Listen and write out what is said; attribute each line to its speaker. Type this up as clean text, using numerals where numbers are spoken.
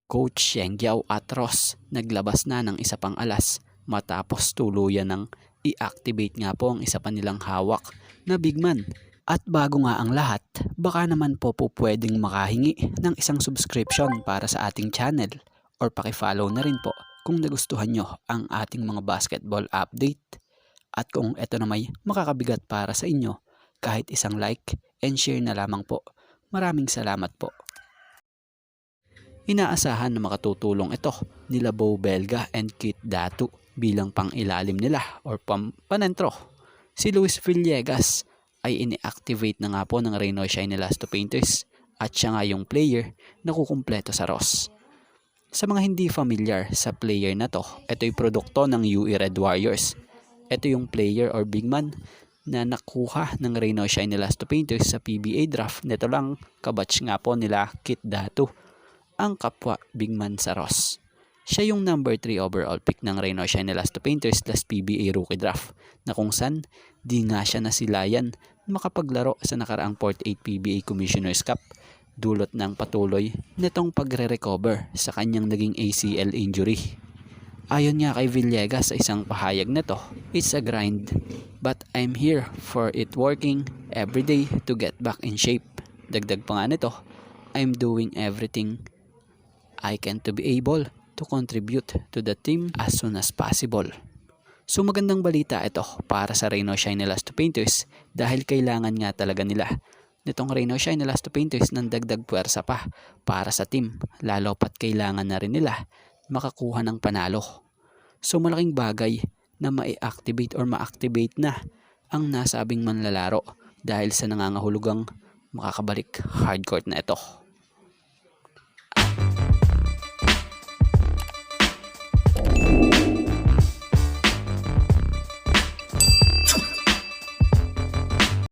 Speaker 1: Coach Shengyao at Ross naglabas na ng isa pang alas matapos tuluyan ng i-activate nga po ang isa pa nilang hawak na big man. At bago nga ang lahat, baka naman po pwedeng makahingi ng isang subscription para sa ating channel or paki-follow na rin po kung nagustuhan nyo ang ating mga basketball update. At kung ito na may makakabigat para sa inyo, kahit isang like and share na lamang po. Maraming salamat po. Inaasahan na makatutulong ito nila Beau Belga and Keith Datu bilang pang-ilalim nila or panentro. Si Luis Villegas ay ini-activate na nga po ng Reynoy Shine Elasto Painters at siya nga yung player na kukumpleto sa Ross. Sa mga hindi familiar sa player na to, ito'y produkto ng UE Red Warriors. Ito yung player or big man na nakuha ng Reynoy Shine Elasto Painters sa PBA draft. Nito lang kabatch nga po nila Keith Datu, ang kapwa big man sa Ross. Siya yung number 3 overall pick ng Reynoy Shine Elasto Painters last PBA rookie draft na kung saan di nga siya nasilayan makapaglaro sa nakaraang 48 PBA Commissioner's Cup dulot ng patuloy nitong pagre-recover sa kanyang naging ACL injury. Ayon nga kay Villegas sa isang pahayag nito, "It's a grind, but I'm here for it working every day to get back in shape." Dagdag pa nga nito, "I'm doing everything I can to be able to contribute to the team as soon as possible." So magandang balita ito para sa Reynoy Shine Elasto Painters dahil kailangan nga talaga nila nitong Reynoy Shine Elasto Painters ng dagdag puwersa pa para sa team, lalo pat kailangan na rin nila makakuha ng panalo. So malaking bagay na ma-activate or ma-activate na ang nasabing manlalaro dahil sa nangangahulugang makakabalik hardcourt na ito.